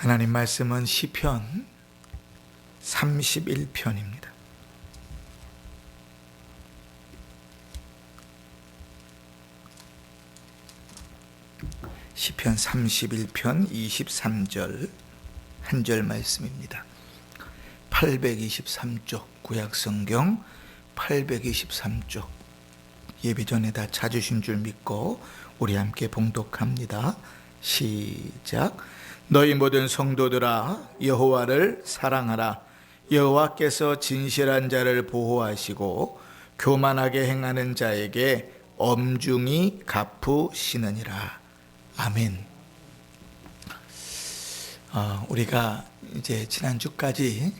하나님 말씀은 시편 31편입니다. 시편 31편 23절 한 절 말씀입니다. 823쪽 구약성경 823쪽 예배 전에 다 찾으신 줄 믿고 우리 함께 봉독합니다. 시작. 너희 모든 성도들아 여호와를 사랑하라. 여호와께서 진실한 자를 보호하시고 교만하게 행하는 자에게 엄중히 갚으시느니라. 아멘. 우리가 이제 지난주까지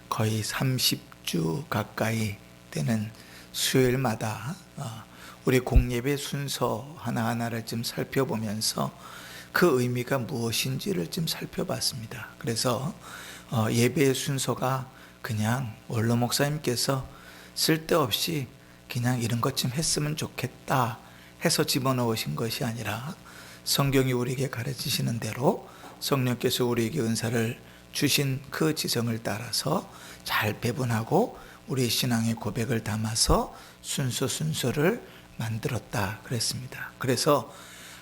거의 30주 가까이 되는 수요일마다 우리 공예배 순서 하나하나를 좀 살펴보면서 그 의미가 무엇인지를 좀 살펴봤습니다. 그래서 예배의 순서가 그냥 원로 목사님께서 쓸데없이 그냥 이런 것 좀 했으면 좋겠다 해서 집어넣으신 것이 아니라 성경이 우리에게 가르치시는 대로 성령께서 우리에게 은사를 주신 그 지성을 따라서 잘 배분하고 우리 신앙의 고백을 담아서 순서를 만들었다 그랬습니다. 그래서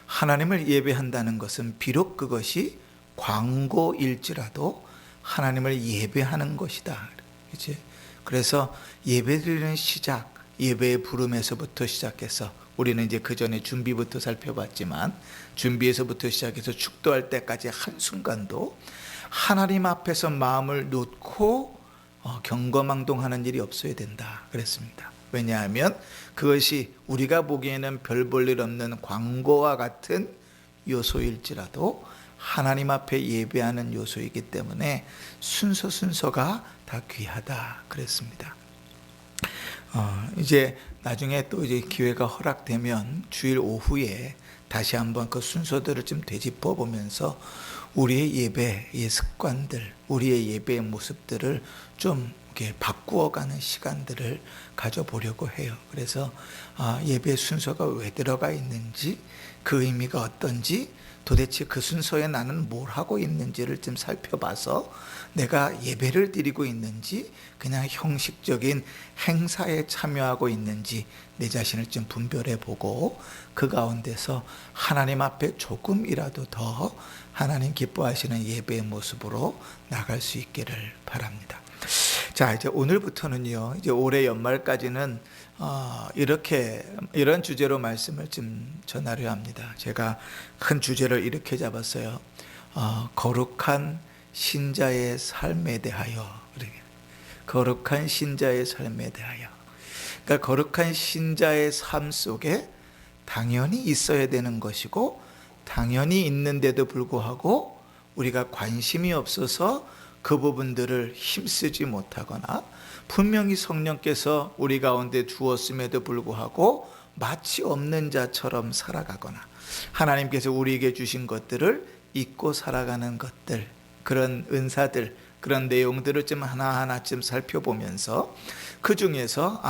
하나님을 예배한다는 것은 비록 그것이 광고일지라도 하나님을 예배하는 것이다. 그치? 그래서 예배드리는 시작, 예배의 부름에서부터 시작해서 우리는 이제 그 전에 준비부터 살펴봤지만 준비에서부터 시작해서 축도할 때까지 한순간도 하나님 앞에서 마음을 놓고 경거망동하는 일이 없어야 된다 그랬습니다. 왜냐하면 그것이 우리가 보기에는 별 볼 일 없는 광고와 같은 요소일지라도 하나님 앞에 예배하는 요소이기 때문에 순서가 다 귀하다 그랬습니다. 이제 나중에 또 이제 기회가 허락되면 주일 오후에 다시 한번 그 순서들을 좀 되짚어 보면서 우리의 예배의 습관들, 우리의 예배의 모습들을 좀 이렇게 바꾸어가는 시간들을 가져보려고 해요. 그래서 예배 순서가 왜 들어가 있는지, 그 의미가 어떤지, 도대체 그 순서에 나는 뭘 하고 있는지를 좀 살펴봐서 내가 예배를 드리고 있는지 그냥 형식적인 행사에 참여하고 있는지 내 자신을 좀 분별해 보고 그 가운데서 하나님 앞에 조금이라도 더 하나님 기뻐하시는 예배의 모습으로 나갈 수 있기를 바랍니다. 자, 이제 오늘부터는요, 이제 올해 연말까지는 이런 주제로 말씀을 좀 전하려 합니다. 제가 큰 주제를 이렇게 잡았어요. 거룩한 신자의 삶에 대하여. 거룩한 신자의 삶에 대하여. 그러니까 거룩한 신자의 삶 속에 당연히 있어야 되는 것이고, 당연히 있는데도 불구하고 우리가 관심이 없어서 그 부분들을 힘쓰지 못하거나 분명히 성령께서 우리 가운데 두었음에도 불구하고 마치 없는 자처럼 살아가거나 하나님께서 우리에게 주신 것들을 잊고 살아가는 것들, 그런 은사들, 그런 내용들을 좀 하나하나쯤 살펴보면서 그 중에서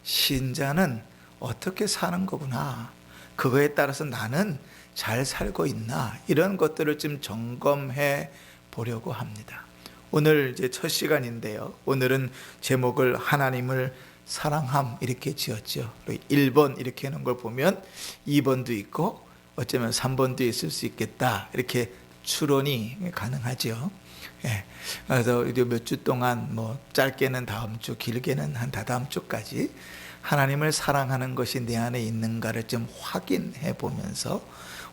신자는 어떻게 사는 거구나, 그거에 따라서 나는 잘 살고 있나, 이런 것들을 좀 점검해 보려고 합니다. 오늘 이제 첫 시간인데요. 오늘은 제목을 하나님을 사랑함 이렇게 지었죠. 1번 이렇게 하는 걸 보면 2번도 있고 어쩌면 3번도 있을 수 있겠다, 이렇게 추론이 가능하죠. 그래서 이제 몇 주 동안 짧게는 다음 주, 길게는 한 다다음 주까지 하나님을 사랑하는 것이 내 안에 있는가를 좀 확인해 보면서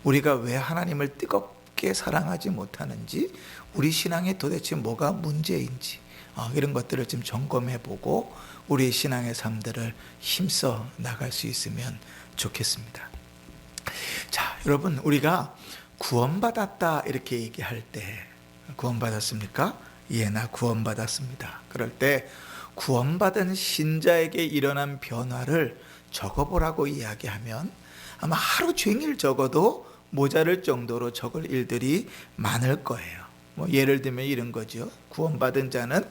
우리가 왜 하나님을 뜨겁게 사랑하지 못하는지, 우리 신앙에 도대체 뭐가 문제인지 이런 것들을 좀 점검해 보고 우리 신앙의 삶들을 힘써 나갈 수 있으면 좋겠습니다. 자, 여러분, 우리가 구원받았다 이렇게 얘기할 때, 구원받았습니까? 예, 나 구원받았습니다. 그럴 때 구원받은 신자에게 일어난 변화를 적어보라고 이야기하면 아마 하루 종일 적어도 모자랄 정도로 적을 일들이 많을 거예요. 예를 들면 이런 거죠. 구원받은 자는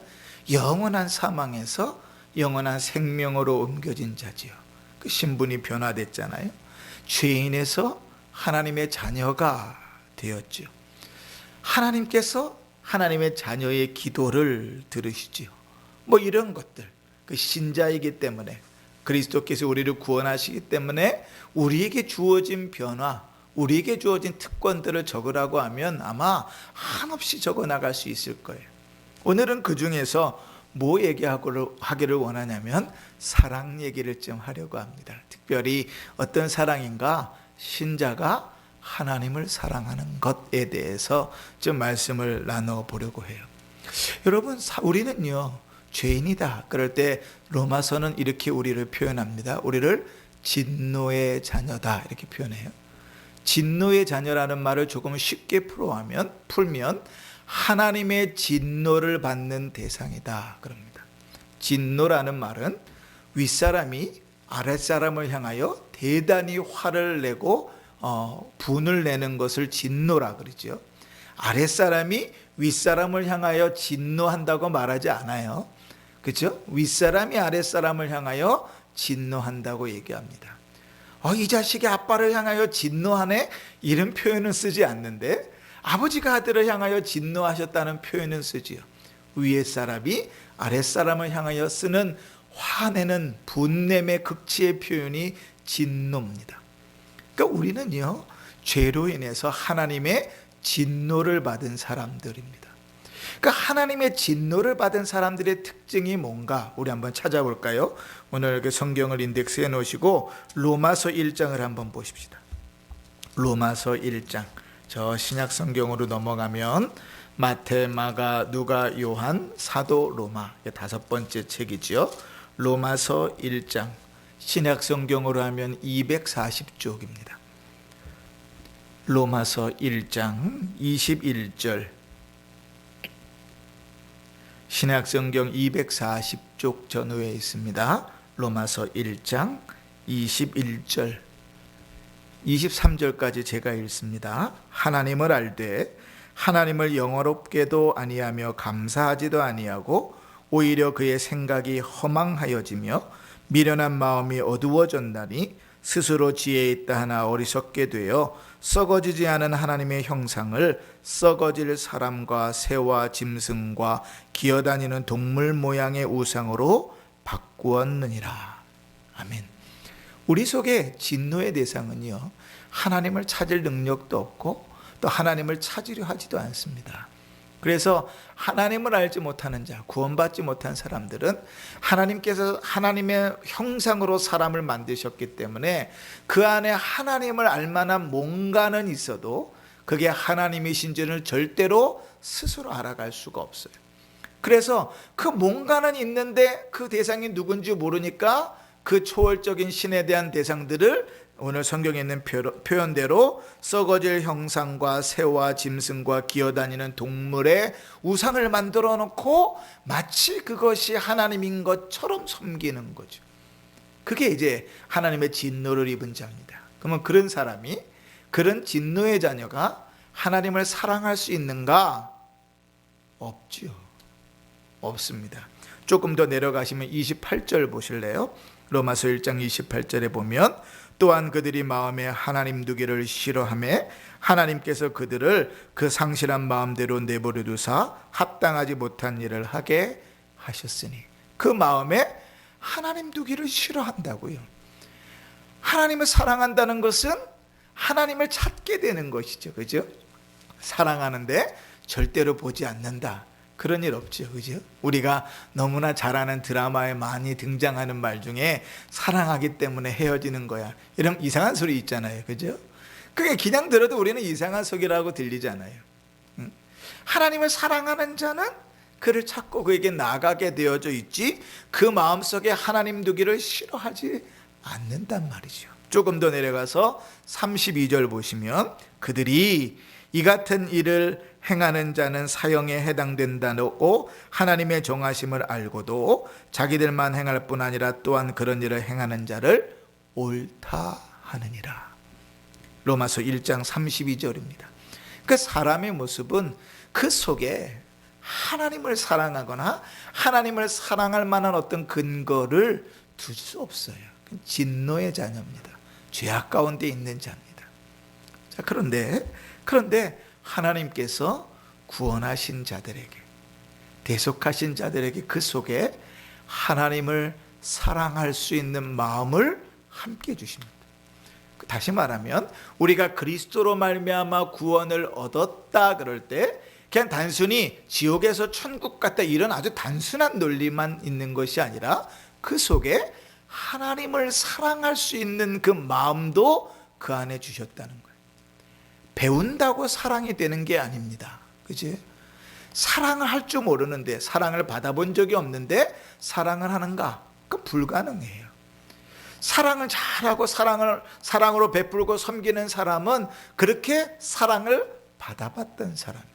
영원한 사망에서 영원한 생명으로 옮겨진 자지요. 그 신분이 변화됐잖아요. 죄인에서 하나님의 자녀가 되었죠. 하나님께서 하나님의 자녀의 기도를 들으시지요. 뭐 이런 것들, 그 신자이기 때문에, 그리스도께서 우리를 구원하시기 때문에 우리에게 주어진 변화, 우리에게 주어진 특권들을 적으라고 하면 아마 한없이 적어 나갈 수 있을 거예요. 오늘은 그 중에서 뭐 얘기하기를 원하냐면 사랑 얘기를 좀 하려고 합니다. 특별히 어떤 사랑인가? 신자가 하나님을 사랑하는 것에 대해서 좀 말씀을 나눠보려고 해요. 여러분, 우리는요 죄인이다 그럴 때 로마서는 이렇게 우리를 표현합니다. 우리를 진노의 자녀다 이렇게 표현해요. 진노의 자녀라는 말을 조금 쉽게 풀면 하나님의 진노를 받는 대상이다 그럽니다. 진노라는 말은 윗사람이 아랫사람을 향하여 대단히 화를 내고 분을 내는 것을 진노라 그러죠. 아랫사람이 윗사람을 향하여 진노한다고 말하지 않아요. 그렇죠? 윗사람이 아랫사람을 향하여 진노한다고 얘기합니다. 이 자식이 아빠를 향하여 진노하네? 이런 표현은 쓰지 않는데 아버지가 아들을 향하여 진노하셨다는 표현은 쓰지요. 위에 사람이 아랫사람을 향하여 쓰는 화내는 분냄의 극치의 표현이 진노입니다. 그러니까 우리는요 죄로 인해서 하나님의 진노를 받은 사람들입니다. 그러니까 하나님의 진노를 받은 사람들의 특징이 뭔가 우리 한번 찾아볼까요? 오늘 그 성경을 인덱스해 놓으시고 로마서 1장을 한번 보십시다. 로마서 1장, 저 신약 성경으로 넘어가면 마태, 마가, 누가, 요한, 사도, 로마, 5번째 책이지요. 로마서 1장, 신약 성경으로 하면 240쪽입니다. 로마서 1장 21절, 신약 성경 240쪽 전후에 있습니다. 로마서 1장 21절 23절까지 제가 읽습니다. 하나님을 알되 하나님을 영화롭게도 아니하며 감사하지도 아니하고 오히려 그의 생각이 허망하여지며 미련한 마음이 어두워졌나니 스스로 지혜 있다 하나 어리석게 되어 썩어지지 않은 하나님의 형상을 썩어질 사람과 새와 짐승과 기어다니는 동물 모양의 우상으로 바꾸었느니라. 아멘. 우리 속에 진노의 대상은요 하나님을 찾을 능력도 없고 또 하나님을 찾으려 하지도 않습니다. 그래서 하나님을 알지 못하는 자, 구원받지 못한 사람들은 하나님께서 하나님의 형상으로 사람을 만드셨기 때문에 그 안에 하나님을 알 만한 뭔가는 있어도 그게 하나님이신지를 절대로 스스로 알아갈 수가 없어요. 그래서 그 뭔가는 있는데 그 대상이 누군지 모르니까 그 초월적인 신에 대한 대상들을 오늘 성경에 있는 표현대로 썩어질 형상과 새와 짐승과 기어다니는 동물의 우상을 만들어 놓고 마치 그것이 하나님인 것처럼 섬기는 거죠. 그게 이제 하나님의 진노를 입은 자입니다. 그러면 그런 사람이, 그런 진노의 자녀가 하나님을 사랑할 수 있는가? 없지요. 없습니다. 조금 더 내려가시면 28절 보실래요? 로마서 1장 28절에 보면 또한 그들이 마음에 하나님 두기를 싫어하며 하나님께서 그들을 그 상실한 마음대로 내버려 두사 합당하지 못한 일을 하게 하셨으니, 그 마음에 하나님 두기를 싫어한다고요. 하나님을 사랑한다는 것은 하나님을 찾게 되는 것이죠. 그죠? 사랑하는데 절대로 보지 않는다. 그런 일 없죠. 그죠? 우리가 너무나 잘 아는 드라마에 많이 등장하는 말 중에 사랑하기 때문에 헤어지는 거야, 이런 이상한 소리 있잖아요. 그죠? 그게 그냥 들어도 우리는 이상한 소리라고 들리잖아요. 하나님을 사랑하는 자는 그를 찾고 그에게 나가게 되어져 있지 그 마음속에 하나님 두기를 싫어하지 않는단 말이죠. 조금 더 내려가서 32절 보시면 그들이 이 같은 일을 행하는 자는 사형에 해당된다고 하나님의 정하심을 알고도 자기들만 행할 뿐 아니라 또한 그런 일을 행하는 자를 옳다 하느니라. 로마서 1장 32절입니다. 그 사람의 모습은 그 속에 하나님을 사랑하거나 하나님을 사랑할 만한 어떤 근거를 둘 수 없어요. 진노의 자녀입니다. 죄악 가운데 있는 자입니다. 자, 그런데 하나님께서 구원하신 자들에게, 대속하신 자들에게 그 속에 하나님을 사랑할 수 있는 마음을 함께 주십니다. 다시 말하면 우리가 그리스도로 말미암아 구원을 얻었다 그럴 때 그냥 단순히 지옥에서 천국 갔다 이런 아주 단순한 논리만 있는 것이 아니라 그 속에 하나님을 사랑할 수 있는 그 마음도 그 안에 주셨다는 거예요. 배운다고 사랑이 되는 게 아닙니다. 그치? 사랑을 할 줄 모르는데, 사랑을 받아본 적이 없는데 사랑을 하는가? 그건 불가능해요. 사랑을 잘하고 사랑으로 베풀고 섬기는 사람은 그렇게 사랑을 받아봤던 사람이에요.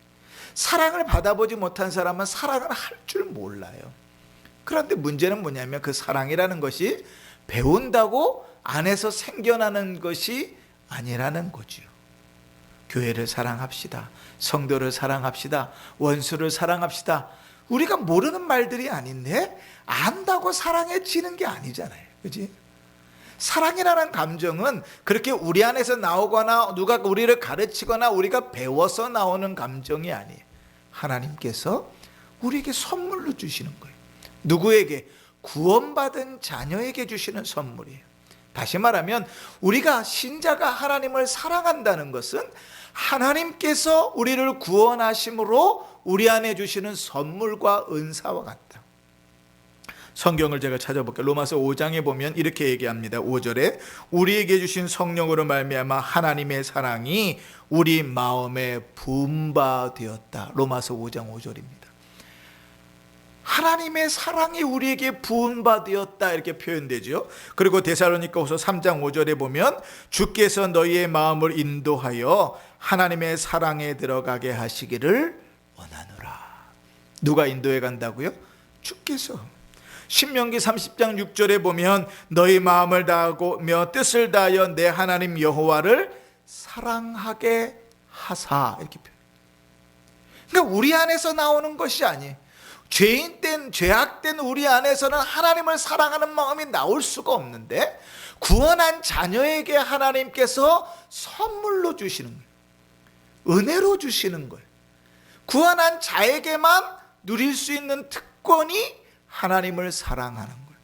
사랑을 받아보지 못한 사람은 사랑을 할 줄 몰라요. 그런데 문제는 뭐냐면 그 사랑이라는 것이 배운다고 안에서 생겨나는 것이 아니라는 거죠. 교회를 사랑합시다. 성도를 사랑합시다. 원수를 사랑합시다. 우리가 모르는 말들이 아닌데 안다고 사랑해지는 게 아니잖아요. 그렇지? 사랑이라는 감정은 그렇게 우리 안에서 나오거나 누가 우리를 가르치거나 우리가 배워서 나오는 감정이 아니에요. 하나님께서 우리에게 선물로 주시는 거예요. 누구에게? 구원받은 자녀에게 주시는 선물이에요. 다시 말하면 우리가 신자가 하나님을 사랑한다는 것은 하나님께서 우리를 구원하심으로 우리 안에 주시는 선물과 은사와 같다. 성경을 제가 찾아볼게요. 로마서 5장에 보면 이렇게 얘기합니다. 5절에 우리에게 주신 성령으로 말미암아 하나님의 사랑이 우리 마음에 부은 바 되었다. 로마서 5장 5절입니다. 하나님의 사랑이 우리에게 부은 바 되었다 이렇게 표현되죠. 그리고 데살로니가후서 3장 5절에 보면 주께서 너희의 마음을 인도하여 하나님의 사랑에 들어가게 하시기를 원하노라. 누가 인도해 간다고요? 주께서. 신명기 30장 6절에 보면 너희 마음을 다하며 뜻을 다하여 내 하나님 여호와를 사랑하게 하사 이렇게 표현. 그러니까 우리 안에서 나오는 것이 아니에요. 죄악된 우리 안에서는 하나님을 사랑하는 마음이 나올 수가 없는데 구원한 자녀에게 하나님께서 선물로 주시는 거예요. 은혜로 주시는 거예요. 구원한 자에게만 누릴 수 있는 특권이 하나님을 사랑하는 거예요.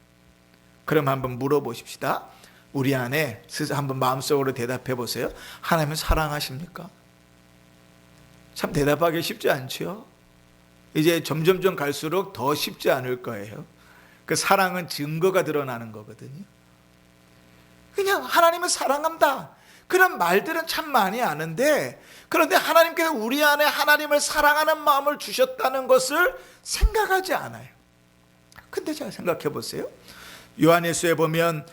그럼 한번 물어보십시다. 우리 안에 한번 마음속으로 대답해 보세요. 하나님을 사랑하십니까? 참 대답하기 쉽지 않죠. 이제 점점점 갈수록 더 쉽지 않을 거예요. 그 사랑은 증거가 드러나는 거거든요. 그냥 하나님을 사랑한다. 그런 말들은 참 많이 아는데 그런데 하나님께서 우리 안에 하나님을 사랑하는 마음을 주셨다는 것을 생각하지 않아요. 근데 잘 생각해 보세요. 요한일서에 보면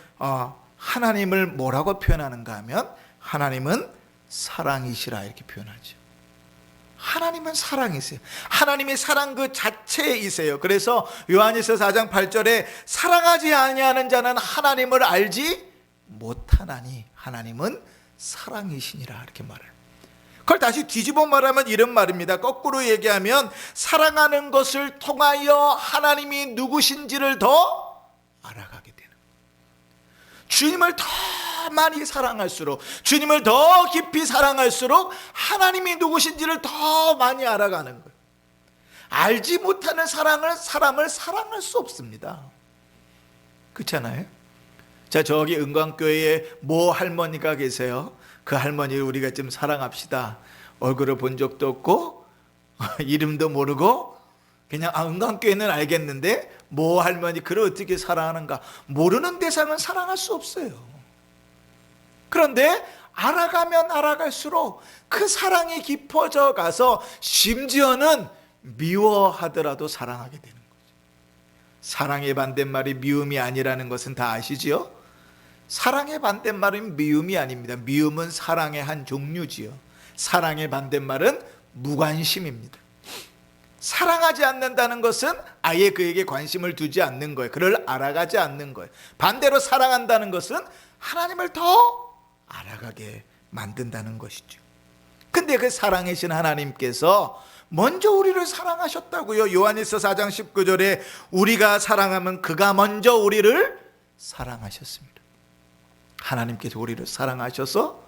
하나님을 뭐라고 표현하는가 하면 하나님은 사랑이시라 이렇게 표현하죠. 하나님은 사랑이세요. 하나님이 사랑 그 자체이세요. 그래서 요한일서 4장 8절에 사랑하지 아니하는 자는 하나님을 알지 못하나니 하나님은 사랑이시니라 이렇게 말해요. 그걸 다시 뒤집어 말하면 이런 말입니다. 거꾸로 얘기하면 사랑하는 것을 통하여 하나님이 누구신지를 더 알아가게 되는 거예요. 주님을 더 많이 사랑할수록 주님을 더 깊이 사랑할수록 하나님이 누구신지를 더 많이 알아가는 거예요. 알지 못하는 사람을 사랑할 수 없습니다. 그렇잖아요. 자, 저기 은광교회에 모 할머니가 계세요. 그 할머니를 우리가 좀 사랑합시다. 얼굴을 본 적도 없고 이름도 모르고 그냥 은광교회는 알겠는데 모 할머니 그를 어떻게 사랑하는가 모르는 대상은 사랑할 수 없어요. 그런데 알아가면 알아갈수록 그 사랑이 깊어져 가서 심지어는 미워하더라도 사랑하게 되는 거죠. 사랑의 반대말이 미움이 아니라는 것은 다 아시지요? 사랑의 반대말은 미움이 아닙니다. 미움은 사랑의 한 종류지요. 사랑의 반대말은 무관심입니다. 사랑하지 않는다는 것은 아예 그에게 관심을 두지 않는 거예요. 그를 알아가지 않는 거예요. 반대로 사랑한다는 것은 하나님을 더 알아가게 만든다는 것이죠. 근데 그 사랑이신 하나님께서 먼저 우리를 사랑하셨다고요. 요한일서 4장 19절에 우리가 사랑하면 그가 먼저 우리를 사랑하셨습니다. 하나님께서 우리를 사랑하셔서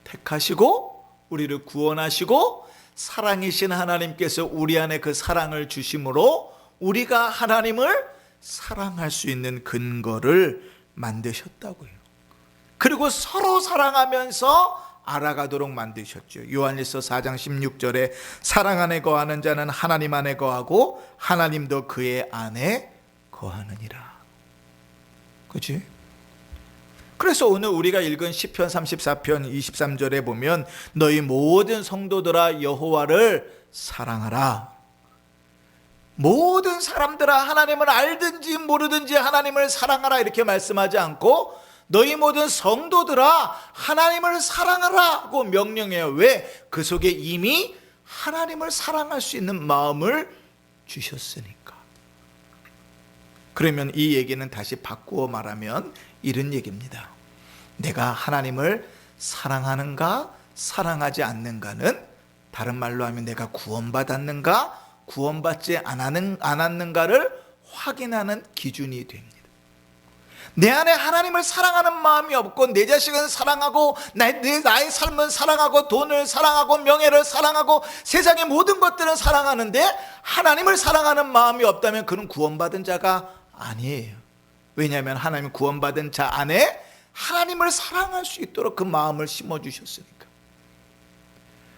택하시고 우리를 구원하시고 사랑이신 하나님께서 우리 안에 그 사랑을 주심으로 우리가 하나님을 사랑할 수 있는 근거를 만드셨다고요. 그리고 서로 사랑하면서 알아가도록 만드셨죠. 요한일서 4장 16절에 사랑 안에 거하는 자는 하나님 안에 거하고 하나님도 그의 안에 거하느니라. 그렇지? 그래서 오늘 우리가 읽은 시편 34편 23절에 보면 너희 모든 성도들아 여호와를 사랑하라. 모든 사람들아 하나님을 알든지 모르든지 하나님을 사랑하라 이렇게 말씀하지 않고 너희 모든 성도들아 하나님을 사랑하라고 명령해요. 왜? 그 속에 이미 하나님을 사랑할 수 있는 마음을 주셨으니까. 그러면 이 얘기는 다시 바꾸어 말하면 이런 얘기입니다. 내가 하나님을 사랑하는가 사랑하지 않는가는 다른 말로 하면 내가 구원받았는가 구원받지 않았는가를 확인하는 기준이 됩니다. 내 안에 하나님을 사랑하는 마음이 없고 내 자식은 사랑하고 나의 삶은 사랑하고 돈을 사랑하고 명예를 사랑하고 세상의 모든 것들은 사랑하는데 하나님을 사랑하는 마음이 없다면 그는 구원받은 자가 아니에요. 왜냐하면 하나님 구원받은 자 안에 하나님을 사랑할 수 있도록 그 마음을 심어주셨으니까.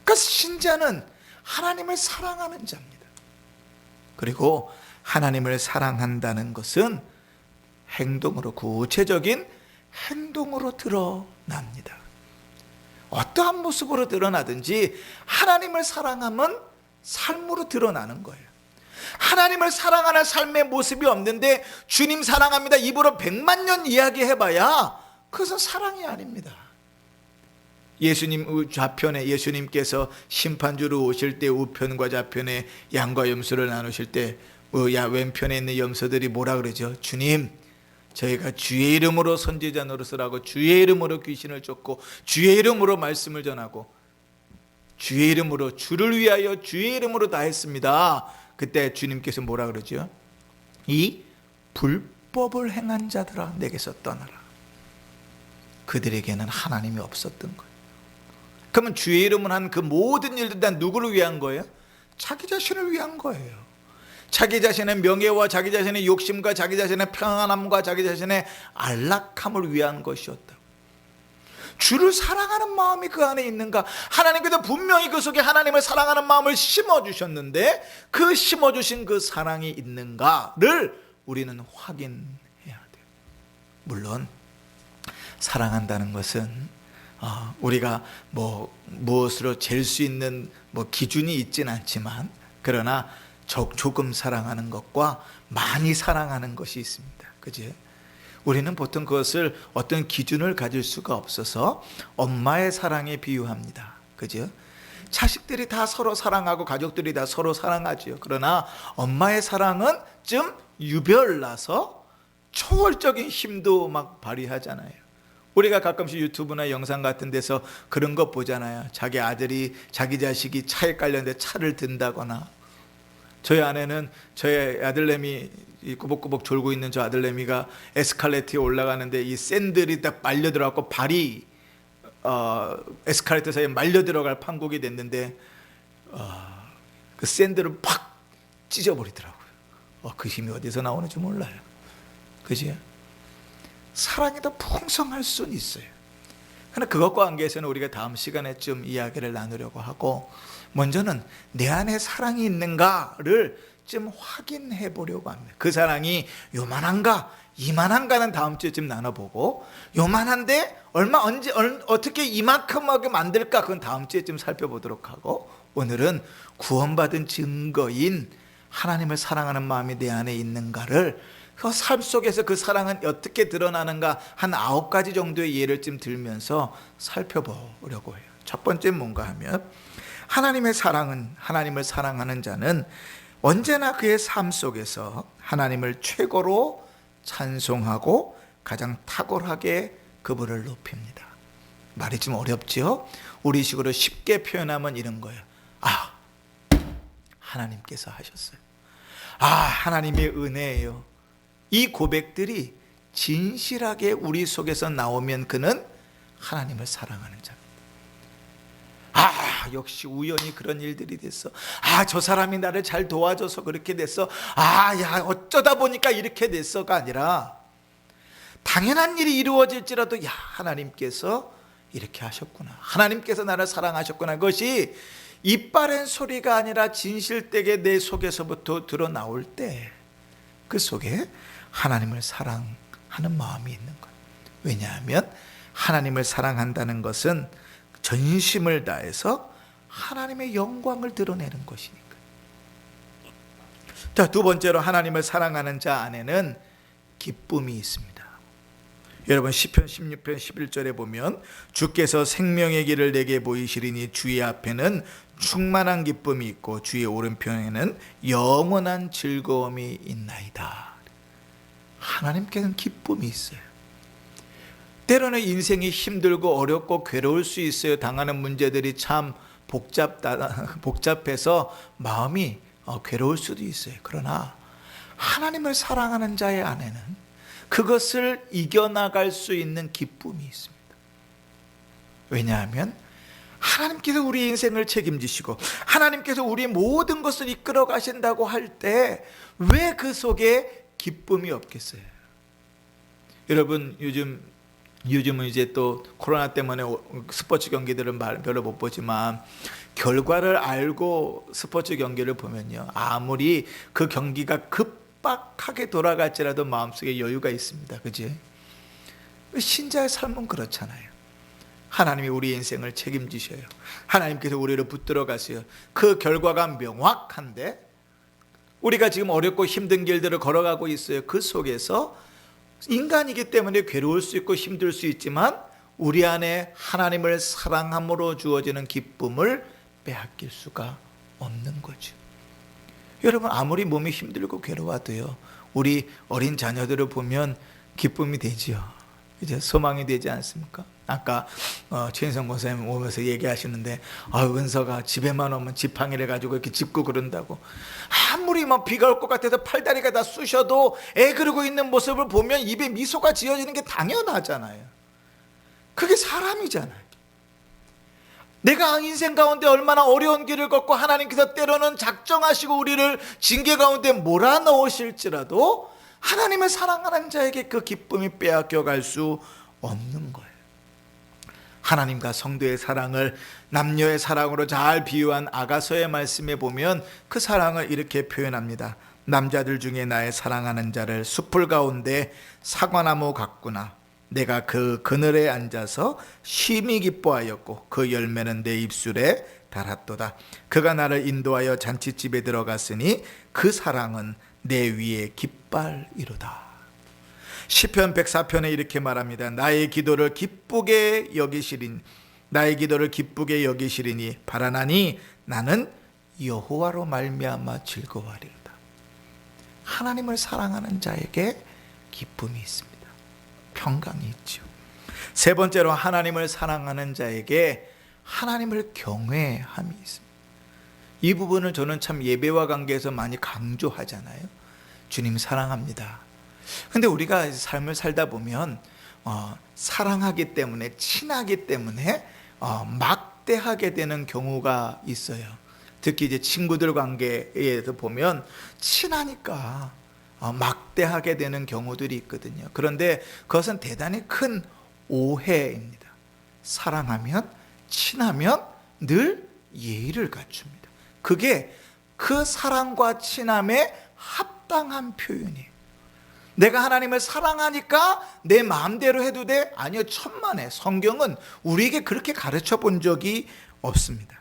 그래서 신자는 하나님을 사랑하는 자입니다. 그리고 하나님을 사랑한다는 것은 행동으로, 구체적인 행동으로 드러납니다. 어떠한 모습으로 드러나든지 하나님을 사랑하면 삶으로 드러나는 거예요. 하나님을 사랑하는 삶의 모습이 없는데 주님 사랑합니다 입으로 100만 년 이야기해봐야 그것은 사랑이 아닙니다. 예수님 좌편에 예수님께서 심판주로 오실 때 우편과 좌편에 양과 염소를 나누실 때 왼편에 있는 염소들이 뭐라 그러죠? 주님, 저희가 주의 이름으로 선지자 노릇을 주의 이름으로 귀신을 쫓고 주의 이름으로 말씀을 전하고 주의 이름으로 주를 위하여 주의 이름으로 다 했습니다. 그때 주님께서 뭐라 그러죠? 이 불법을 행한 자들아 내게서 떠나라. 그들에게는 하나님이 없었던 거예요. 그러면 주의 이름을 한 그 모든 일들 다 누구를 위한 거예요? 자기 자신을 위한 거예요. 자기 자신의 명예와 자기 자신의 욕심과 자기 자신의 평안함과 자기 자신의 안락함을 위한 것이었다. 주를 사랑하는 마음이 그 안에 있는가? 하나님께서 분명히 그 속에 하나님을 사랑하는 마음을 심어주셨는데 그 심어주신 그 사랑이 있는가를 우리는 확인해야 돼요. 물론 사랑한다는 것은 우리가 무엇으로 잴 수 있는 기준이 있진 않지만 그러나 조금 사랑하는 것과 많이 사랑하는 것이 있습니다. 그지? 우리는 보통 그것을 어떤 기준을 가질 수가 없어서 엄마의 사랑에 비유합니다. 그죠? 자식들이 다 서로 사랑하고 가족들이 다 서로 사랑하죠. 그러나 엄마의 사랑은 좀 유별나서 초월적인 힘도 막 발휘하잖아요. 우리가 가끔씩 유튜브나 영상 같은 데서 그런 거 보잖아요. 자기 아들이 자기 자식이 차에 깔렸는데 차를 든다거나. 저희 아내는 저의 아들내미 꾸벅꾸벅 졸고 있는 저 아들내미가 에스컬레이터에 올라가는데 이 샌들이 딱 말려 들어가고 발이 에스컬레이터 사이에 말려 들어갈 판국이 됐는데 그 샌들을 팍 찢어버리더라고요. 그 힘이 어디서 나오는지 몰라요. 그지? 사랑이 더 풍성할 수는 있어요. 그러나 그것과 관계해서는 우리가 다음 시간에 좀 이야기를 나누려고 하고 먼저는 내 안에 사랑이 있는가를 좀 확인해 보려고 합니다. 그 사랑이 요만한가 이만한가는 다음 주에 좀 나눠보고 요만한데 어떻게 이만큼하게 만들까 그건 다음 주에 좀 살펴보도록 하고 오늘은 구원받은 증거인 하나님을 사랑하는 마음이 내 안에 있는가를 그 삶 속에서 그 사랑은 어떻게 드러나는가 한 9가지 정도의 예를 좀 들면서 살펴보려고 해요. 첫 번째는 뭔가 하면 하나님의 사랑은 하나님을 사랑하는 자는 언제나 그의 삶 속에서 하나님을 최고로 찬송하고 가장 탁월하게 그분을 높입니다. 말이 좀 어렵죠? 우리식으로 쉽게 표현하면 이런 거예요. 하나님께서 하셨어요. 하나님의 은혜예요. 이 고백들이 진실하게 우리 속에서 나오면 그는 하나님을 사랑하는 자입니다. 역시 우연히 그런 일들이 됐어. 저 사람이 나를 잘 도와줘서 그렇게 됐어. 야, 어쩌다 보니까 이렇게 됐어가 아니라 당연한 일이 이루어질지라도 하나님께서 이렇게 하셨구나. 하나님께서 나를 사랑하셨구나. 그것이 이빨엔 소리가 아니라 진실되게 내 속에서부터 드러나올 때 그 속에 하나님을 사랑하는 마음이 있는 거예요. 왜냐하면 하나님을 사랑한다는 것은 전심을 다해서 하나님의 영광을 드러내는 것이니까. 자, 두 번째로 하나님을 사랑하는 자 안에는 기쁨이 있습니다. 여러분 시편 16편 11절에 보면 주께서 생명의 길을 내게 보이시리니 주의 앞에는 충만한 기쁨이 있고 주의 오른편에는 영원한 즐거움이 있나이다. 하나님께는 기쁨이 있어요. 때로는 인생이 힘들고 어렵고 괴로울 수 있어요. 당하는 문제들이 참 복잡해서 마음이 괴로울 수도 있어요. 그러나 하나님을 사랑하는 자의 안에는 그것을 이겨나갈 수 있는 기쁨이 있습니다. 왜냐하면 하나님께서 우리 인생을 책임지시고 하나님께서 우리 모든 것을 이끌어 가신다고 할 때 왜 그 속에 기쁨이 없겠어요? 여러분 요즘은 이제 또 코로나 때문에 스포츠 경기들은 별로 못 보지만 결과를 알고 스포츠 경기를 보면요, 아무리 그 경기가 급박하게 돌아갈지라도 마음속에 여유가 있습니다. 그지? 신자의 삶은 그렇잖아요. 하나님이 우리 인생을 책임지셔요. 하나님께서 우리를 붙들어 가세요. 그 결과가 명확한데 우리가 지금 어렵고 힘든 길들을 걸어가고 있어요. 그 속에서 인간이기 때문에 괴로울 수 있고 힘들 수 있지만 우리 안에 하나님을 사랑함으로 주어지는 기쁨을 빼앗길 수가 없는 거죠. 여러분 아무리 몸이 힘들고 괴로워도요, 우리 어린 자녀들을 보면 기쁨이 되지요. 이제 소망이 되지 않습니까? 아까 최인성 권사님 오면서 얘기하시는데 은서가 집에만 오면 지팡이를 가지고 이렇게 짚고 그런다고. 아무리 비가 올 것 같아서 팔다리가 다 쑤셔도 애 그러고 있는 모습을 보면 입에 미소가 지어지는 게 당연하잖아요. 그게 사람이잖아요. 내가 인생 가운데 얼마나 어려운 길을 걷고 하나님께서 때로는 작정하시고 우리를 징계 가운데 몰아넣으실지라도 하나님을 사랑하는 자에게 그 기쁨이 빼앗겨 갈 수 없는 거예요. 하나님과 성도의 사랑을 남녀의 사랑으로 잘 비유한 아가서의 말씀에 보면 그 사랑을 이렇게 표현합니다. 남자들 중에 나의 사랑하는 자를 숲풀 가운데 사과나무 같구나. 내가 그 그늘에 앉아서 심히 기뻐하였고 그 열매는 내 입술에 달았도다. 그가 나를 인도하여 잔치집에 들어갔으니 그 사랑은 내 위에 깃발이로다. 시편 104편에 이렇게 말합니다. 나의 기도를 기쁘게 여기시리니 바라나니 나는 여호와로 말미암아 즐거워하리로다. 하나님을 사랑하는 자에게 기쁨이 있습니다. 평강이 있죠. 세 번째로 하나님을 사랑하는 자에게 하나님을 경외함이 있습니다. 이 부분을 저는 참 예배와 관계에서 많이 강조하잖아요. 주님 사랑합니다. 근데 우리가 삶을 살다 보면 사랑하기 때문에, 친하기 때문에 막대하게 되는 경우가 있어요. 특히 이제 친구들 관계에서 보면 친하니까 막대하게 되는 경우들이 있거든요. 그런데 그것은 대단히 큰 오해입니다. 사랑하면, 친하면 늘 예의를 갖춥니다. 그게 그 사랑과 친함의 합당한 표현이에요. 내가 하나님을 사랑하니까 내 마음대로 해도 돼? 아니요, 천만에 성경은 우리에게 그렇게 가르쳐 본 적이 없습니다.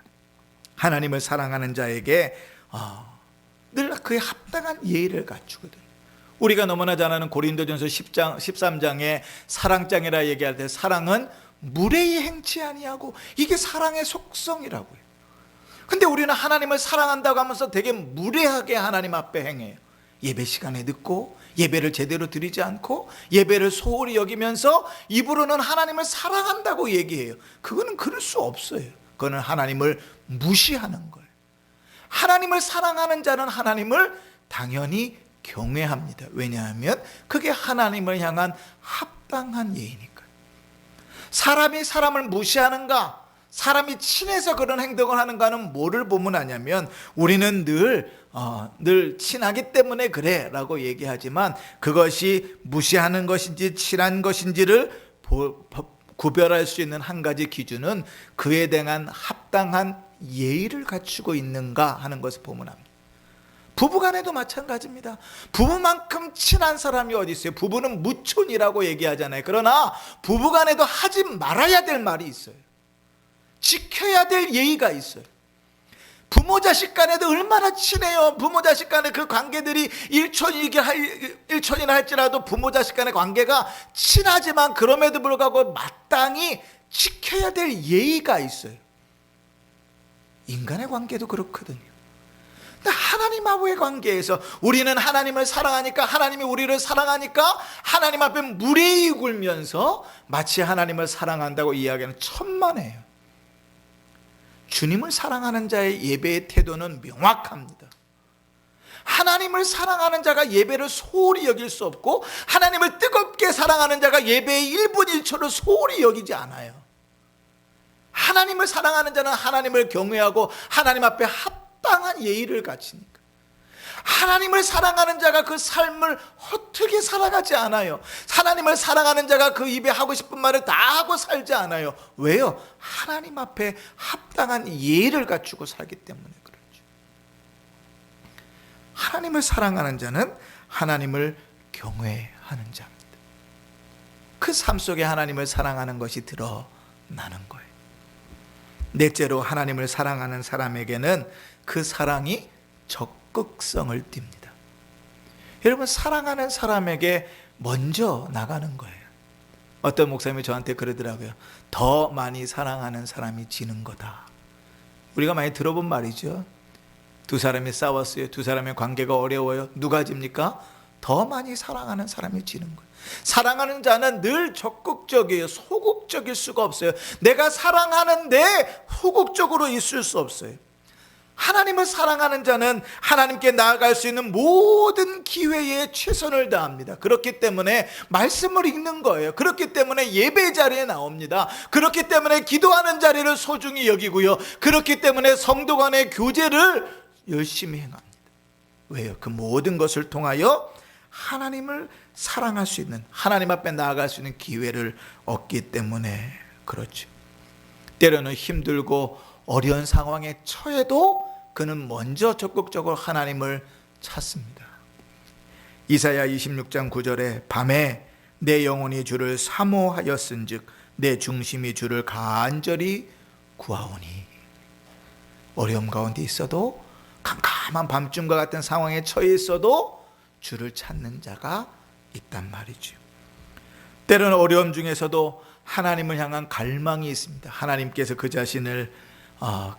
하나님을 사랑하는 자에게 늘 그에 합당한 예의를 갖추거든요. 우리가 너무나 잘 아는 고린도전서 13장에 사랑장이라 얘기할 때 사랑은 무례히 행치 아니하고, 이게 사랑의 속성이라고요. 근데 우리는 하나님을 사랑한다고 하면서 되게 무례하게 하나님 앞에 행해요. 예배 시간에 늦고 예배를 제대로 드리지 않고 예배를 소홀히 여기면서 입으로는 하나님을 사랑한다고 얘기해요. 그거는 그럴 수 없어요. 그거는 하나님을 무시하는 거예요. 하나님을 사랑하는 자는 하나님을 당연히 경외합니다. 왜냐하면 그게 하나님을 향한 합당한 예의니까요. 사람이 사람을 무시하는가, 사람이 친해서 그런 행동을 하는가는 뭐를 보면 아냐면, 우리는 늘 친하기 때문에 그래 라고 얘기하지만, 그것이 무시하는 것인지 친한 것인지를 구별할 수 있는 한 가지 기준은 그에 대한 합당한 예의를 갖추고 있는가 하는 것을 보면 합니다. 부부간에도 마찬가지입니다. 부부만큼 친한 사람이 어디 있어요? 부부는 무촌이라고 얘기하잖아요. 그러나 부부간에도 하지 말아야 될 말이 있어요. 지켜야 될 예의가 있어요. 부모 자식 간에도 얼마나 친해요. 부모 자식 간의 그 관계들이 일촌이나 할지라도 부모 자식 간의 관계가 친하지만 그럼에도 불구하고 마땅히 지켜야 될 예의가 있어요. 인간의 관계도 그렇거든요. 하나님하고의 관계에서 우리는 하나님을 사랑하니까, 하나님이 우리를 사랑하니까 하나님 앞에 무례히 굴면서 마치 하나님을 사랑한다고 이야기하는 천만에요. 주님을 사랑하는 자의 예배의 태도는 명확합니다. 하나님을 사랑하는 자가 예배를 소홀히 여길 수 없고, 하나님을 뜨겁게 사랑하는 자가 예배의 1분 1초를 소홀히 여기지 않아요. 하나님을 사랑하는 자는 하나님을 경외하고 하나님 앞에 합당한 예의를 갖추니까. 하나님을 사랑하는 자가 그 삶을 헛되게 살아가지 않아요. 하나님을 사랑하는 자가 그 입에 하고 싶은 말을 다 하고 살지 않아요. 왜요? 하나님 앞에 합당한 예의를 갖추고 살기 때문에 그렇죠. 하나님을 사랑하는 자는 하나님을 경외하는 자입니다. 그 삶 속에 하나님을 사랑하는 것이 드러나는 거예요. 넷째로, 하나님을 사랑하는 사람에게는 그 사랑이 적극성을 띱니다. 여러분, 사랑하는 사람에게 먼저 나가는 거예요. 어떤 목사님이 저한테 그러더라고요. 더 많이 사랑하는 사람이 지는 거다. 우리가 많이 들어본 말이죠. 두 사람이 싸웠어요. 두 사람의 관계가 어려워요. 누가 집니까? 더 많이 사랑하는 사람이 지는 거예요. 사랑하는 자는 늘 적극적이에요. 소극적일 수가 없어요. 내가 사랑하는데 소극적으로 있을 수 없어요. 하나님을 사랑하는 자는 하나님께 나아갈 수 있는 모든 기회에 최선을 다합니다. 그렇기 때문에 말씀을 읽는 거예요. 그렇기 때문에 예배 자리에 나옵니다. 그렇기 때문에 기도하는 자리를 소중히 여기고요. 그렇기 때문에 성도 간의 교제를 열심히 행합니다. 왜요? 그 모든 것을 통하여 하나님을 사랑할 수 있는, 하나님 앞에 나아갈 수 있는 기회를 얻기 때문에 그렇죠. 때로는 힘들고 어려운 상황에 처해도 그는 먼저 적극적으로 하나님을 찾습니다. 이사야 26장 9절에 밤에 내 영혼이 주를 사모하였은즉 내 중심이 주를 간절히 구하오니. 어려움 가운데 있어도, 캄캄한 밤중과 같은 상황에 처해 있어도 주를 찾는 자가 있단 말이죠. 때로는 어려움 중에서도 하나님을 향한 갈망이 있습니다. 하나님께서 그 자신을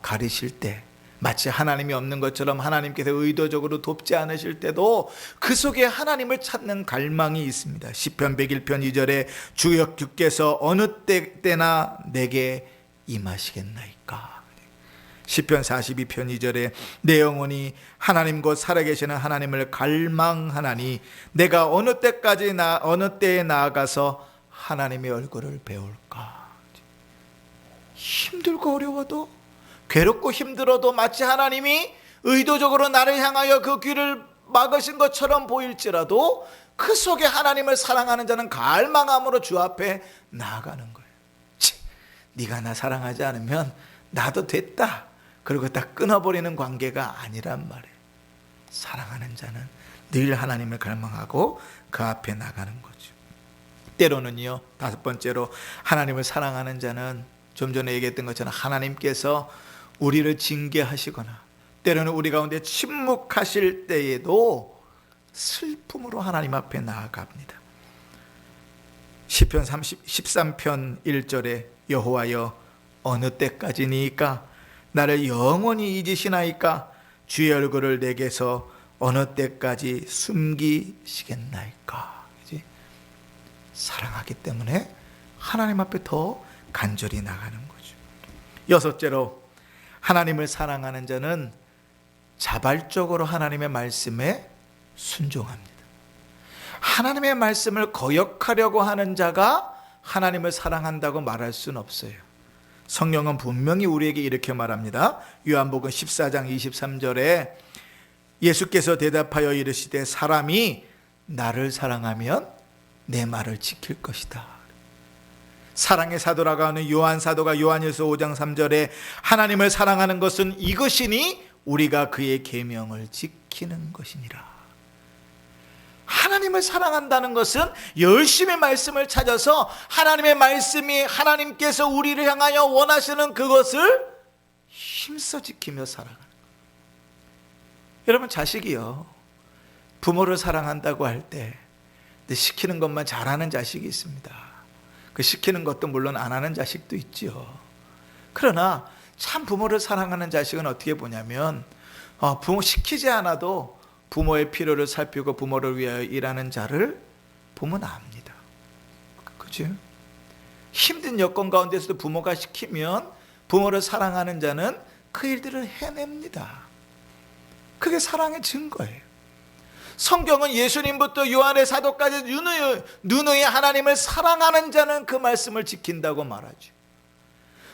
가리실 때, 마치 하나님이 없는 것처럼 하나님께서 의도적으로 돕지 않으실 때도 그 속에 하나님을 찾는 갈망이 있습니다. 시편 101편 2절에 주께서 어느 때나 내게 임하시겠나이까. 시편 42편 2절에 내 영혼이 하나님 곧 살아계시는 하나님을 갈망하나니 내가 어느 때에 나아가서 하나님의 얼굴을 배울까. 힘들고 어려워도, 괴롭고 힘들어도 마치 하나님이 의도적으로 나를 향하여 그 귀를 막으신 것처럼 보일지라도 그 속에 하나님을 사랑하는 자는 갈망함으로 주 앞에 나아가는 거예요. 네가 나 사랑하지 않으면 나도 됐다, 그리고 딱 끊어버리는 관계가 아니란 말이에요. 사랑하는 자는 늘 하나님을 갈망하고 그 앞에 나가는 거죠. 때로는요, 다섯 번째로, 하나님을 사랑하는 자는 좀 전에 얘기했던 것처럼 하나님께서 우리를 징계하시거나 때로는 우리 가운데 침묵하실 때에도 슬픔으로 하나님 앞에 나아갑니다. 시편 13편 1절에 여호와여 어느 때까지니까 나를 영원히 잊으시나이까 주의 얼굴을 내게서 어느 때까지 숨기시겠나이까. 그치? 사랑하기 때문에 하나님 앞에 더 간절히 나가는 거죠. 여섯째로, 하나님을 사랑하는 자는 자발적으로 하나님의 말씀에 순종합니다. 하나님의 말씀을 거역하려고 하는 자가 하나님을 사랑한다고 말할 수는 없어요. 성경은 분명히 우리에게 이렇게 말합니다. 요한복음 14장 23절에 예수께서 대답하여 이르시되 사람이 나를 사랑하면 내 말을 지킬 것이다. 사랑의 사도라고 하는 요한 사도가 요한일서 5장 3절에 하나님을 사랑하는 것은 이것이니 우리가 그의 계명을 지키는 것이니라. 하나님을 사랑한다는 것은 열심히 말씀을 찾아서 하나님의 말씀이 하나님께서 우리를 향하여 원하시는 그것을 힘써 지키며 살아가는 거예요. 여러분, 자식이요, 부모를 사랑한다고 할 때 시키는 것만 잘하는 자식이 있습니다. 그 시키는 것도 물론 안 하는 자식도 있지요. 그러나 참 부모를 사랑하는 자식은 어떻게 보냐면 부모 시키지 않아도 부모의 필요를 살피고 부모를 위하여 일하는 자를 보면 압니다. 그렇죠? 힘든 여건 가운데서도 부모가 시키면 부모를 사랑하는 자는 그 일들을 해냅니다. 그게 사랑의 증거예요. 성경은 예수님부터 요한의 사도까지 누누이 하나님을 사랑하는 자는 그 말씀을 지킨다고 말하죠.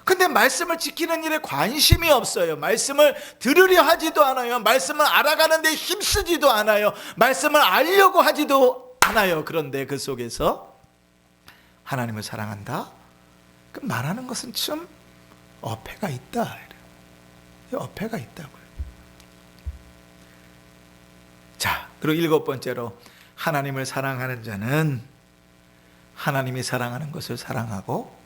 근데 말씀을 지키는 일에 관심이 없어요. 말씀을 들으려 하지도 않아요. 말씀을 알아가는 데 힘쓰지도 않아요. 말씀을 알려고 하지도 않아요. 그런데 그 속에서 하나님을 사랑한다? 그 말하는 것은 좀 어폐가 있다. 어폐가 있다고요. 자, 그리고 7번째로 하나님을 사랑하는 자는 하나님이 사랑하는 것을 사랑하고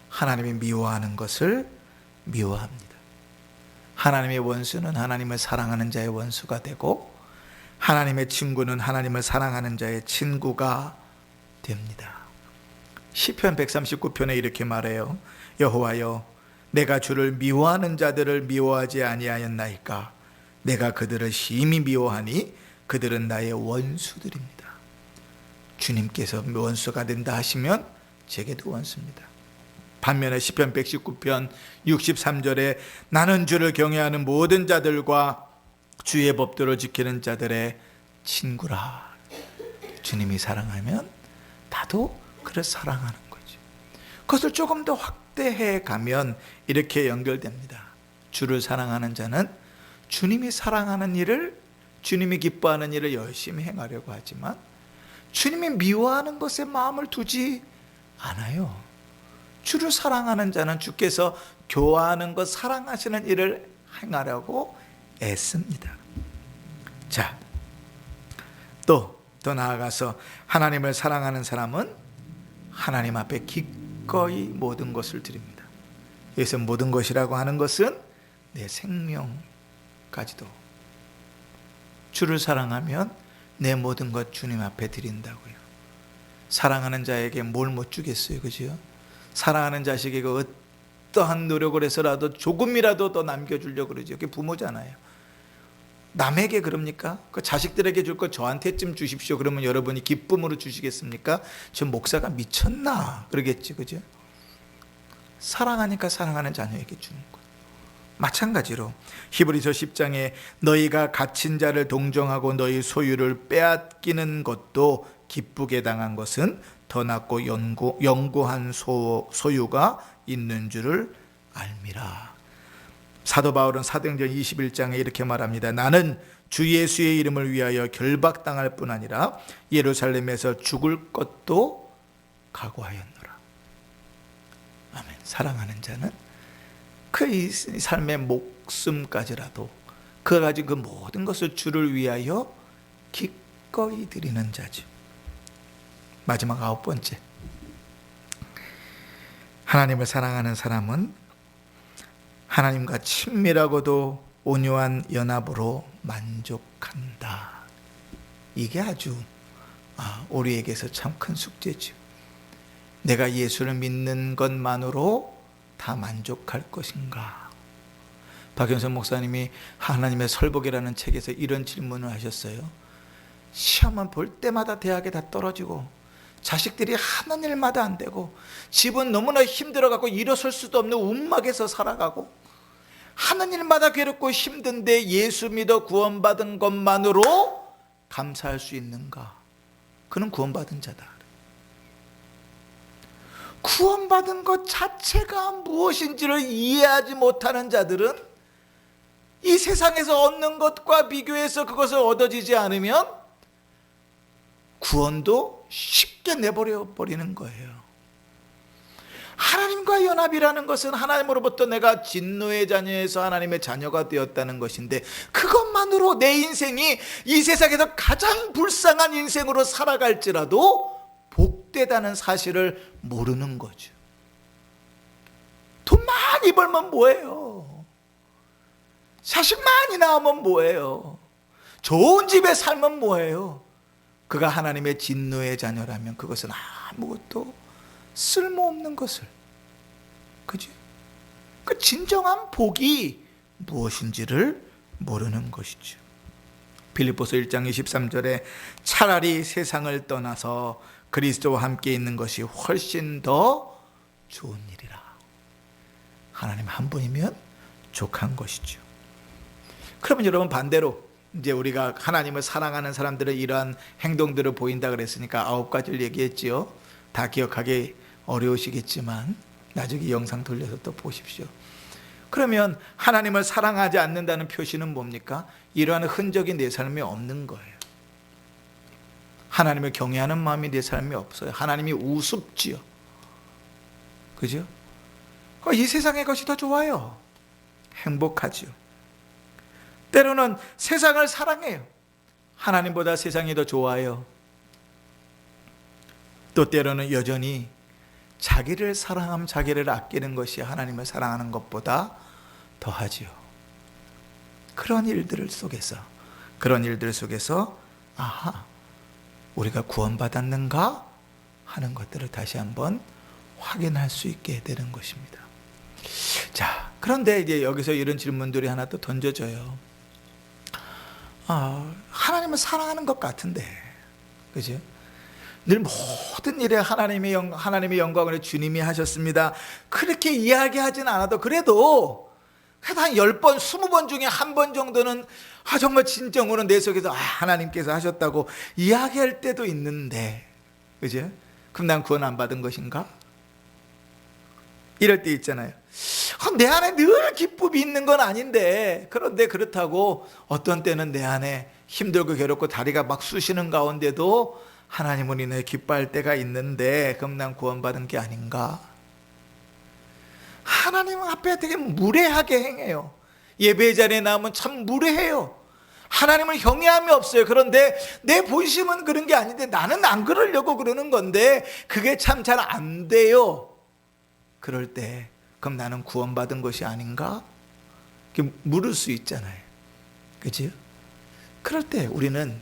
하나님이 미워하는 것을 미워합니다. 하나님의 원수는 하나님을 사랑하는 자의 원수가 되고 하나님의 친구는 하나님을 사랑하는 자의 친구가 됩니다. 시편 139편에 이렇게 말해요. 여호와여, 내가 주를 미워하는 자들을 미워하지 아니하였나이까? 내가 그들을 심히 미워하니 그들은 나의 원수들입니다. 주님께서 원수가 된다 하시면 제게도 원수입니다. 반면에 시편 119편 63절에 나는 주를 경외하는 모든 자들과 주의 법도를 지키는 자들의 친구라. 주님이 사랑하면 나도 그를 사랑하는 거죠. 그것을 조금 더 확대해 가면 이렇게 연결됩니다. 주를 사랑하는 자는 주님이 사랑하는 일을, 주님이 기뻐하는 일을 열심히 행하려고 하지만 주님이 미워하는 것에 마음을 두지 않아요. 주를 사랑하는 자는 주께서 교화하는 것, 사랑하시는 일을 행하려고 애씁니다. 자, 또 나아가서 하나님을 사랑하는 사람은 하나님 앞에 기꺼이 모든 것을 드립니다. 여기서 모든 것이라고 하는 것은 내 생명까지도. 주를 사랑하면 내 모든 것 주님 앞에 드린다고요. 사랑하는 자에게 뭘 못 주겠어요, 그죠? 사랑하는 자식에게 어떠한 노력을 해서라도 조금이라도 더 남겨주려고 그러죠. 그게 부모잖아요. 남에게 그럽니까? 그 자식들에게 줄 거 저한테쯤 주십시오. 그러면 여러분이 기쁨으로 주시겠습니까? 저 목사가 미쳤나? 그러겠지, 그죠? 사랑하니까 사랑하는 자녀에게 주는 거예요. 마찬가지로 히브리서 10장에 너희가 갇힌 자를 동정하고 너희 소유를 빼앗기는 것도 기쁘게 당한 것은 더 낫고 영구한 소유가 있는 줄을 알미라. 사도 바울은 사도행전 21장에 이렇게 말합니다. 나는 주 예수의 이름을 위하여 결박당할 뿐 아니라 예루살렘에서 죽을 것도 각오하였노라. 아멘. 사랑하는 자는 그 삶의 목숨까지라도 그가 가진 그 모든 것을 주를 위하여 기꺼이 드리는 자죠. 마지막 9번째, 하나님을 사랑하는 사람은 하나님과 친밀하고도 온유한 연합으로 만족한다. 이게 아주 우리에게서 참 큰 숙제죠. 내가 예수를 믿는 것만으로 다 만족할 것인가? 박영선 목사님이 하나님의 설복이라는 책에서 이런 질문을 하셨어요. 시험은 볼 때마다 대학에 다 떨어지고 자식들이 하는 일마다 안 되고 집은 너무나 힘들어가고 일어설 수도 없는 움막에서 살아가고 하는 일마다 괴롭고 힘든데 예수 믿어 구원받은 것만으로 감사할 수 있는가? 그는 구원받은 자다. 구원받은 것 자체가 무엇인지를 이해하지 못하는 자들은 이 세상에서 얻는 것과 비교해서 그것을 얻어지지 않으면 구원도 쉽게 내버려 버리는 거예요. 하나님과 연합이라는 것은 하나님으로부터 내가 진노의 자녀에서 하나님의 자녀가 되었다는 것인데, 그것만으로 내 인생이 이 세상에서 가장 불쌍한 인생으로 살아갈지라도 복되다는 사실을 모르는 거죠. 돈 많이 벌면 뭐예요? 자식 많이 낳으면 뭐예요? 좋은 집에 살면 뭐예요? 그가 하나님의 진노의 자녀라면 그것은 아무것도 쓸모없는 것을, 그죠? 그 진정한 복이 무엇인지를 모르는 것이죠. 빌립보서 1장 23절에 차라리 세상을 떠나서 그리스도와 함께 있는 것이 훨씬 더 좋은 일이라. 하나님 한 분이면 족한 것이죠. 그러면 여러분, 반대로 이제 우리가 하나님을 사랑하는 사람들의 이러한 행동들을 보인다 그랬으니까 9가지를 얘기했지요. 다 기억하기 어려우시겠지만 나중에 영상 돌려서 또 보십시오. 그러면 하나님을 사랑하지 않는다는 표시는 뭡니까? 이러한 흔적이 내 삶에 없는 거예요. 하나님을 경외하는 마음이 내 삶에 없어요. 하나님이 우습지요. 그죠? 이 세상의 것이 더 좋아요. 행복하지요. 때로는 세상을 사랑해요. 하나님보다 세상이 더 좋아요. 또 때로는 여전히 자기를 사랑하면 자기를 아끼는 것이 하나님을 사랑하는 것보다 더하지요. 그런 일들 속에서 아하, 우리가 구원받았는가 하는 것들을 다시 한번 확인할 수 있게 되는 것입니다. 자, 그런데 이제 여기서 이런 질문들이 하나 또 던져져요. 하나님을 사랑하는 것 같은데, 그죠? 늘 모든 일에 하나님의 영광을 주님이 하셨습니다. 그렇게 이야기하진 않아도 그래도 한 10번, 20번 중에 한 번 정도는 정말 진정으로 내 속에서 하나님께서 하셨다고 이야기할 때도 있는데, 그죠? 그럼 난 구원 안 받은 것인가? 이럴 때 있잖아요. 내 안에 늘 기쁨이 있는 건 아닌데, 그런데 그렇다고 어떤 때는 내 안에 힘들고 괴롭고 다리가 막 쑤시는 가운데도 하나님은 인해 기뻐할 때가 있는데, 그럼 난 구원받은 게 아닌가? 하나님 앞에 되게 무례하게 행해요. 예배 자리에 나오면 참 무례해요. 하나님을 경외함이 없어요. 그런데 내 본심은 그런 게 아닌데 나는 안 그러려고 그러는 건데 그게 참 잘 안 돼요. 그럴 때 그럼 나는 구원받은 것이 아닌가? 이렇게 물을 수 있잖아요. 그죠? 그럴 때 우리는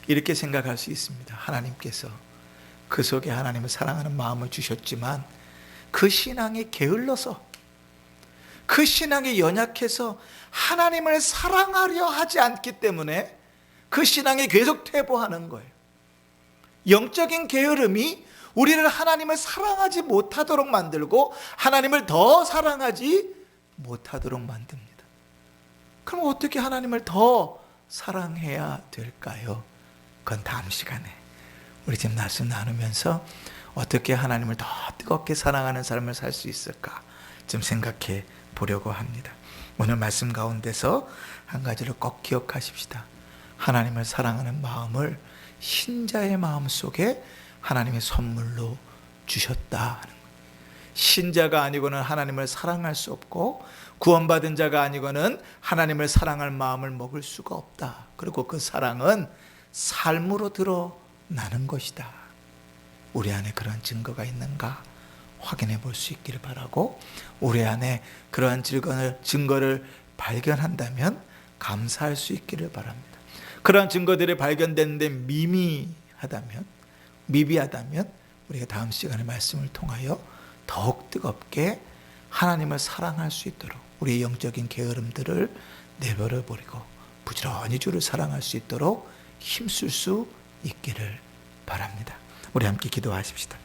이렇게 생각할 수 있습니다. 하나님께서 그 속에 하나님을 사랑하는 마음을 주셨지만 그 신앙이 게을러서, 그 신앙이 연약해서 하나님을 사랑하려 하지 않기 때문에 그 신앙이 계속 퇴보하는 거예요. 영적인 게으름이 우리를 하나님을 사랑하지 못하도록 만들고 하나님을 더 사랑하지 못하도록 만듭니다. 그럼 어떻게 하나님을 더 사랑해야 될까요? 그건 다음 시간에 우리 지금 말씀 나누면서 어떻게 하나님을 더 뜨겁게 사랑하는 삶을 살 수 있을까 좀 생각해 보려고 합니다. 오늘 말씀 가운데서 한 가지를 꼭 기억하십시다. 하나님을 사랑하는 마음을 신자의 마음 속에 하나님의 선물로 주셨다. 신자가 아니고는 하나님을 사랑할 수 없고 구원받은 자가 아니고는 하나님을 사랑할 마음을 먹을 수가 없다. 그리고 그 사랑은 삶으로 드러나는 것이다. 우리 안에 그런 증거가 있는가 확인해 볼 수 있기를 바라고, 우리 안에 그러한 증거를 발견한다면 감사할 수 있기를 바랍니다. 그러한 증거들이 발견됐는데 미비하다면 우리가 다음 시간에 말씀을 통하여 더욱 뜨겁게 하나님을 사랑할 수 있도록 우리의 영적인 게으름들을 내버려 버리고 부지런히 주를 사랑할 수 있도록 힘쓸 수 있기를 바랍니다. 우리 함께 기도하십시다.